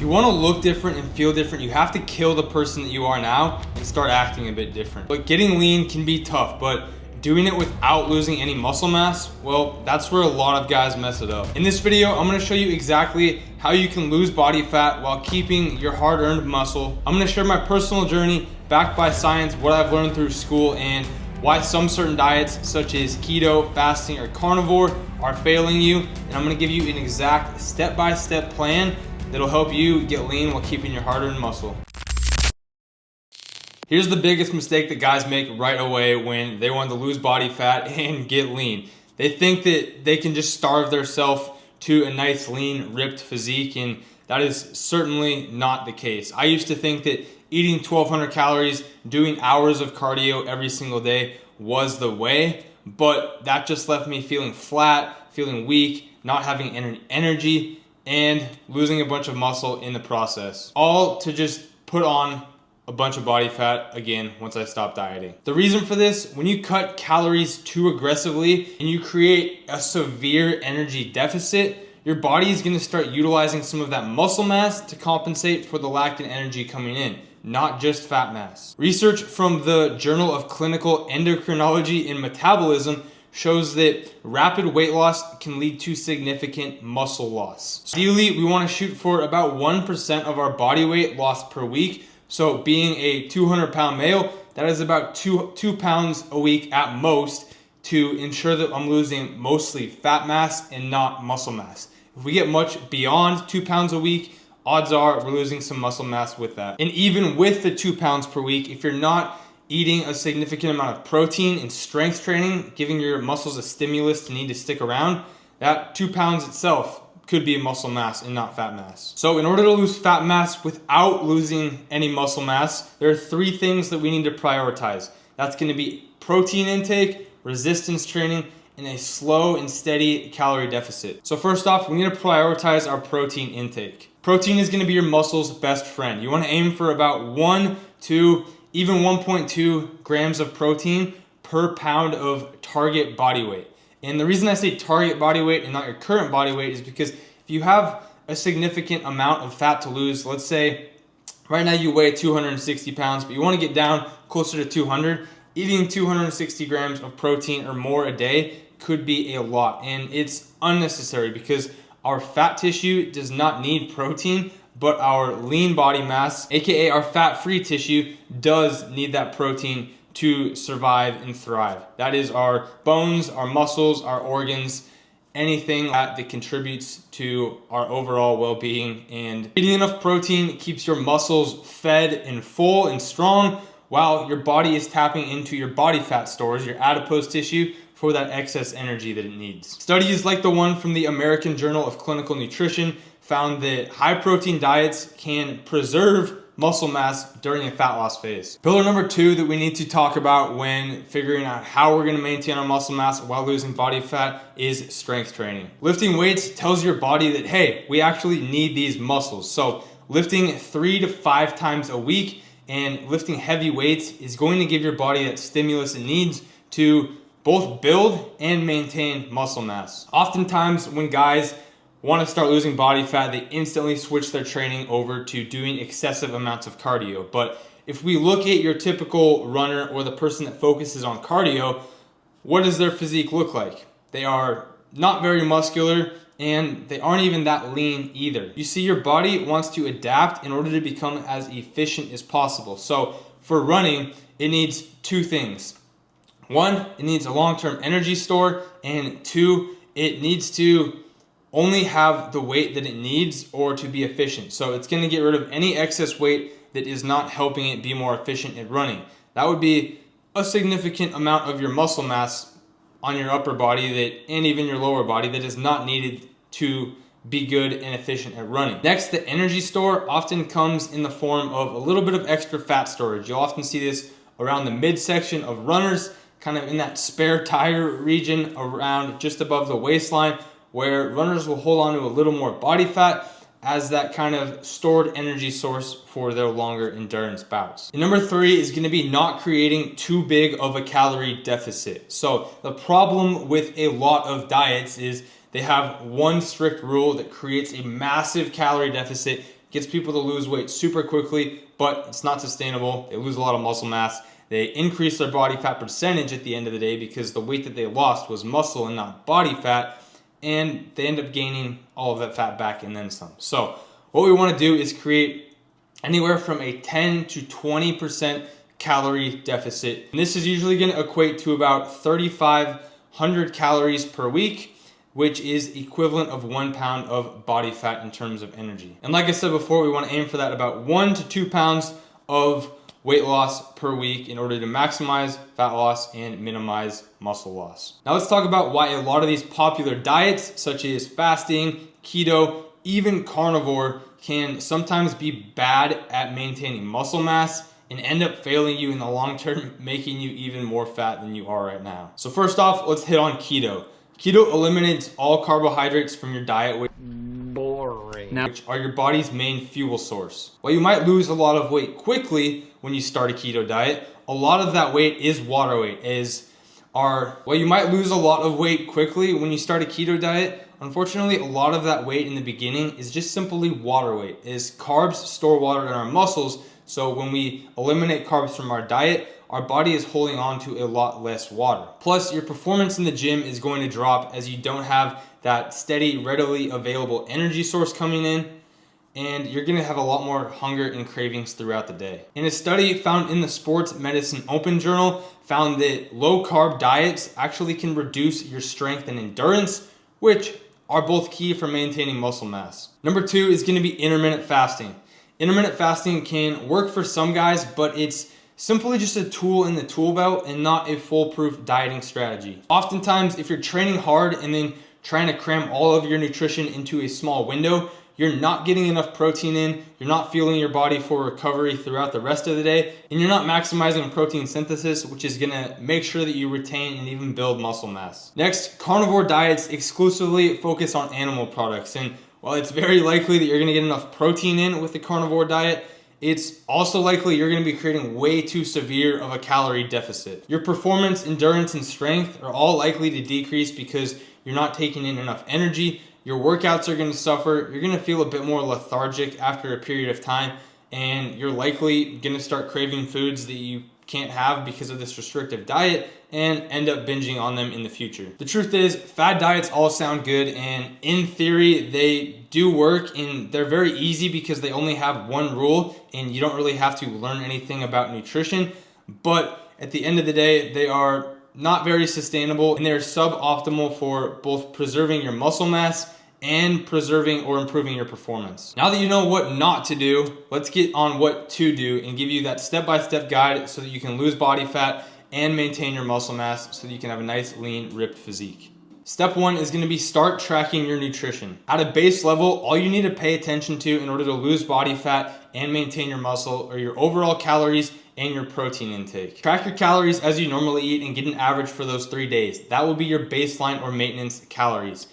you want to look different and feel different, you have to kill the person that you are now and start acting a bit different. But getting lean can be tough, but doing it without losing any muscle mass, well, that's where a lot of guys mess it up. In this video, I'm gonna show you exactly how you can lose body fat while keeping your hard-earned muscle. I'm gonna share my personal journey backed by science, what I've learned through school, and why some certain diets such as keto, fasting, or carnivore are failing you. And I'm gonna give you an exact step-by-step plan that'll help you get lean while keeping your hard-earned muscle. Here's the biggest mistake that guys make right away when they want to lose body fat and get lean. They think that they can just starve themselves to a nice, lean, ripped physique, and that is certainly not the case. I used to think that eating 1,200 calories, doing hours of cardio every single day was the way, but that just left me feeling flat, feeling weak, not having energy, and losing a bunch of muscle in the process. All to just put on a bunch of body fat again once I stopped dieting. The reason for this, when you cut calories too aggressively and you create a severe energy deficit, your body is gonna start utilizing some of that muscle mass to compensate for the lack in energy coming in, not just fat mass. Research from the Journal of Clinical Endocrinology and Metabolism shows that rapid weight loss can lead to significant muscle loss. Ideally, we wanna shoot for about 1% of our body weight lost per week. So being a 200-pound male, that is about two pounds a week at most to ensure that I'm losing mostly fat mass and not muscle mass. If we get much beyond 2 pounds a week, odds are we're losing some muscle mass with that. And even with the 2 pounds per week, if you're not eating a significant amount of protein and strength training, giving your muscles a stimulus to need to stick around, that 2 pounds itself could be muscle mass and not fat mass. So in order to lose fat mass without losing any muscle mass, there are 3 things that we need to prioritize. That's gonna be protein intake, resistance training, and a slow and steady calorie deficit. So first off, we need to prioritize our protein intake. Protein is gonna be your muscle's best friend. You wanna aim for about 1 to even 1.2 grams of protein per pound of target body weight. And the reason I say target body weight and not your current body weight is because if you have a significant amount of fat to lose, let's say right now you weigh 260 pounds, but you want to get down closer to 200, eating 260 grams of protein or more a day could be a lot. And it's unnecessary because our fat tissue does not need protein, but our lean body mass, aka our fat-free tissue, does need that protein to survive and thrive. That is our bones, our muscles, our organs, anything that contributes to our overall well-being. And eating enough protein keeps your muscles fed and full and strong while your body is tapping into your body fat stores, your adipose tissue, for that excess energy that it needs. Studies like the one from the American Journal of Clinical Nutrition found that high protein diets can preserve muscle mass during a fat loss phase. Pillar number 2 that we need to talk about when figuring out how we're gonna maintain our muscle mass while losing body fat is strength training. Lifting weights tells your body that, hey, we actually need these muscles. So lifting 3 to 5 times a week and lifting heavy weights is going to give your body that stimulus it needs to both build and maintain muscle mass. Oftentimes when guys want to start losing body fat, they instantly switch their training over to doing excessive amounts of cardio. But if we look at your typical runner or the person that focuses on cardio, what does their physique look like? They are not very muscular and they aren't even that lean either. You see, your body wants to adapt in order to become as efficient as possible. So for running, it needs 2 things. 1, it needs a long-term energy store, and 2, it needs to only have the weight that it needs or to be efficient. So it's gonna get rid of any excess weight that is not helping it be more efficient at running. That would be a significant amount of your muscle mass on your upper body that, and even your lower body, that is not needed to be good and efficient at running. Next, the energy store often comes in the form of a little bit of extra fat storage. You'll often see this around the midsection of runners, kind of in that spare tire region around just above the waistline, where runners will hold on to a little more body fat as that kind of stored energy source for their longer endurance bouts. And number 3 is gonna be not creating too big of a calorie deficit. So the problem with a lot of diets is they have one strict rule that creates a massive calorie deficit, gets people to lose weight super quickly, but it's not sustainable. They lose a lot of muscle mass. They increase their body fat percentage at the end of the day because the weight that they lost was muscle and not body fat, and they end up gaining all of that fat back and then some. So what we want to do is create anywhere from a 10 to 20% calorie deficit. And this is usually going to equate to about 3,500 calories per week, which is equivalent of 1 pound of body fat in terms of energy. And like I said before, we want to aim for that about 1 to 2 pounds of weight loss per week in order to maximize fat loss and minimize muscle loss. Now let's talk about why a lot of these popular diets, such as fasting, keto, even carnivore, can sometimes be bad at maintaining muscle mass and end up failing you in the long term, making you even more fat than you are right now. So first off, let's hit on keto. Keto eliminates all carbohydrates from your diet, which are your body's main fuel source. While you might lose a lot of weight quickly when you start a keto diet, a lot of that weight is water weight. While you might lose a lot of weight quickly when you start a keto diet, unfortunately, a lot of that weight in the beginning is just simply water weight. Carbs store water in our muscles, so when we eliminate carbs from our diet, our body is holding on to a lot less water. Plus, your performance in the gym is going to drop as you don't have that steady, readily available energy source coming in, and you're going to have a lot more hunger and cravings throughout the day. In a study found in the Sports Medicine Open Journal, found that low-carb diets actually can reduce your strength and endurance, which are both key for maintaining muscle mass. Number 2 is going to be intermittent fasting. Intermittent fasting can work for some guys, but it's simply just a tool in the tool belt and not a foolproof dieting strategy. Oftentimes, if you're training hard and then trying to cram all of your nutrition into a small window, you're not getting enough protein in, you're not fueling your body for recovery throughout the rest of the day, and you're not maximizing protein synthesis, which is gonna make sure that you retain and even build muscle mass. Next, carnivore diets exclusively focus on animal products, and while it's very likely that you're gonna get enough protein in with the carnivore diet, it's also likely you're going to be creating way too severe of a calorie deficit. Your performance, endurance, and strength are all likely to decrease because you're not taking in enough energy. Your workouts are going to suffer. You're going to feel a bit more lethargic after a period of time, and you're likely going to start craving foods that you can't have because of this restrictive diet and end up binging on them in the future. The truth is, fad diets all sound good, and in theory, they do work, and they're very easy because they only have one rule and you don't really have to learn anything about nutrition. But at the end of the day, they are not very sustainable and they're suboptimal for both preserving your muscle mass and preserving or improving your performance. Now that you know what not to do, let's get on what to do and give you that step-by-step guide so that you can lose body fat and maintain your muscle mass so that you can have a nice, lean, ripped physique. Step 1 is going to be start tracking your nutrition. At a base level, all you need to pay attention to in order to lose body fat and maintain your muscle are your overall calories and your protein intake. Track your calories as you normally eat and get an average for those 3 days. That will be your baseline or maintenance calories.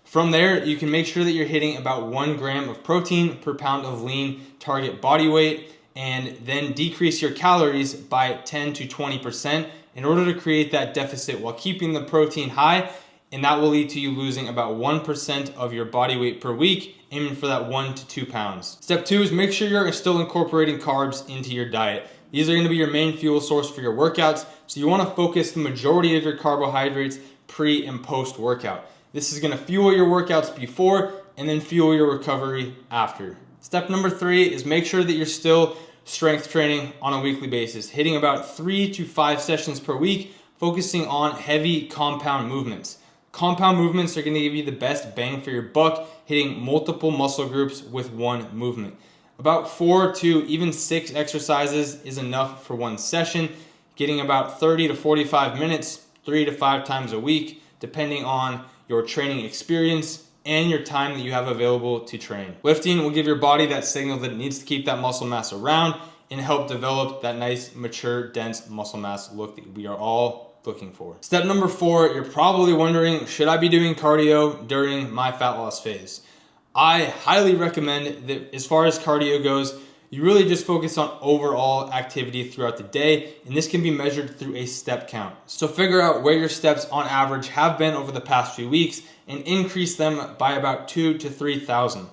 From there, you can make sure that you're hitting about 1 gram of protein per pound of lean target body weight, and then decrease your calories by 10 to 20% in order to create that deficit while keeping the protein high, and that will lead to you losing about 1% of your body weight per week, aiming for that 1 to 2 pounds. Step 2 is make sure you're still incorporating carbs into your diet. These are going to be your main fuel source for your workouts, so you want to focus the majority of your carbohydrates pre and post workout. This is going to fuel your workouts before and then fuel your recovery after. Step number 3 is make sure that you're still strength training on a weekly basis, hitting about 3 to 5 sessions per week, focusing on heavy compound movements. Compound movements are going to give you the best bang for your buck, hitting multiple muscle groups with one movement. About 4 to even 6 exercises is enough for one session, getting about 30 to 45 minutes, 3 to 5 times a week, depending on your training experience and your time that you have available to train. Lifting will give your body that signal that it needs to keep that muscle mass around and help develop that nice, mature, dense muscle mass look that we are all looking for. Step number 4, you're probably wondering, should I be doing cardio during my fat loss phase? I highly recommend that as far as cardio goes, you really just focus on overall activity throughout the day, and this can be measured through a step count. So figure out where your steps on average have been over the past few weeks and increase them by about 2,000 to 3,000.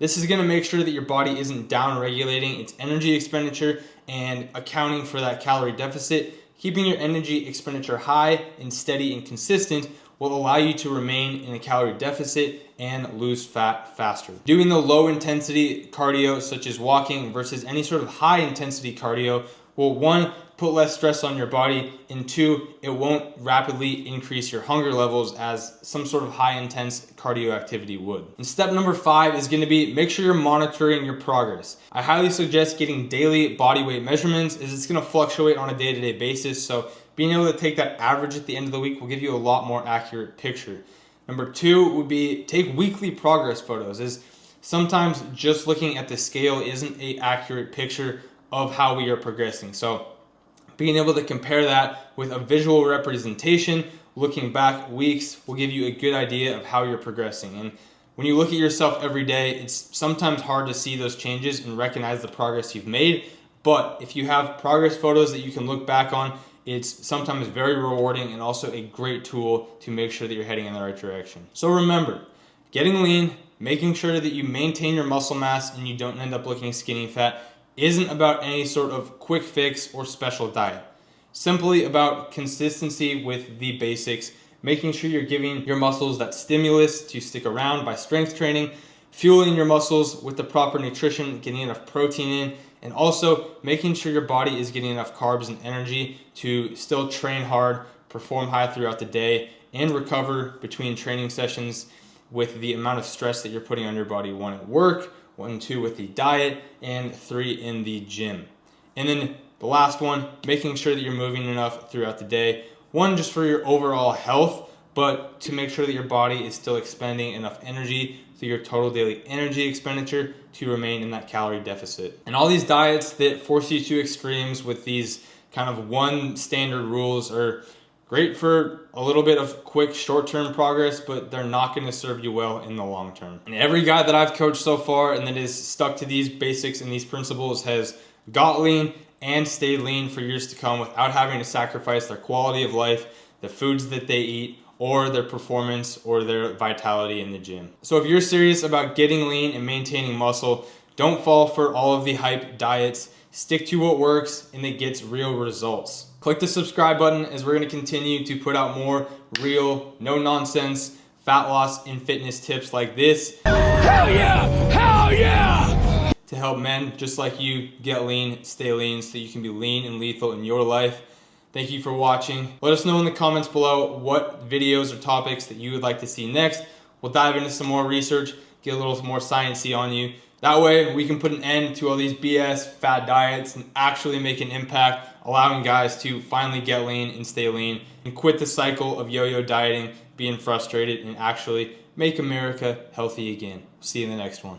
This is going to make sure that your body isn't down regulating its energy expenditure and accounting for that calorie deficit. Keeping your energy expenditure high and steady and consistent will allow you to remain in a calorie deficit and lose fat faster. Doing the low intensity cardio such as walking versus any sort of high intensity cardio will, one, put less stress on your body, and two, it won't rapidly increase your hunger levels as some sort of high intense cardio activity would. And step number 5 is going to be make sure you're monitoring your progress. I highly suggest getting daily body weight measurements, as it's going to fluctuate on a day-to-day basis, so being able to take that average at the end of the week will give you a lot more accurate picture. Number 2 would be take weekly progress photos, as sometimes just looking at the scale isn't an accurate picture of how we are progressing. So being able to compare that with a visual representation, looking back weeks, will give you a good idea of how you're progressing. And when you look at yourself every day, it's sometimes hard to see those changes and recognize the progress you've made. But if you have progress photos that you can look back on, it's sometimes very rewarding and also a great tool to make sure that you're heading in the right direction. So remember, getting lean, making sure that you maintain your muscle mass and you don't end up looking skinny fat, isn't about any sort of quick fix or special diet. Simply about consistency with the basics, making sure you're giving your muscles that stimulus to stick around by strength training, fueling your muscles with the proper nutrition, getting enough protein in, and also making sure your body is getting enough carbs and energy to still train hard, perform high throughout the day, and recover between training sessions with the amount of stress that you're putting on your body, 1 at work, 1, 2 with the diet, and 3 in the gym. And then the last one, making sure that you're moving enough throughout the day. 1, just for your overall health, but to make sure that your body is still expending enough energy through your total daily energy expenditure to remain in that calorie deficit. And all these diets that force you to extremes with these kind of one standard rules are great for a little bit of quick short-term progress, but they're not going to serve you well in the long term. And every guy that I've coached so far and that is stuck to these basics and these principles has got lean and stayed lean for years to come without having to sacrifice their quality of life, the foods that they eat, or their performance or their vitality in the gym. So if you're serious about getting lean and maintaining muscle, don't fall for all of the hype diets. Stick to what works and that gets real results. Click the subscribe button, as we're going to continue to put out more real, no nonsense fat loss and fitness tips like this. Hell yeah! Hell yeah! To help men just like you get lean, stay lean, so you can be lean and lethal in your life. Thank you for watching. Let us know in the comments below what videos or topics that you would like to see next. We'll dive into some more research, get a little more sciencey on you. That way we can put an end to all these BS fad diets and actually make an impact, allowing guys to finally get lean and stay lean and quit the cycle of yo-yo dieting, being frustrated, and actually make America healthy again. See you in the next one.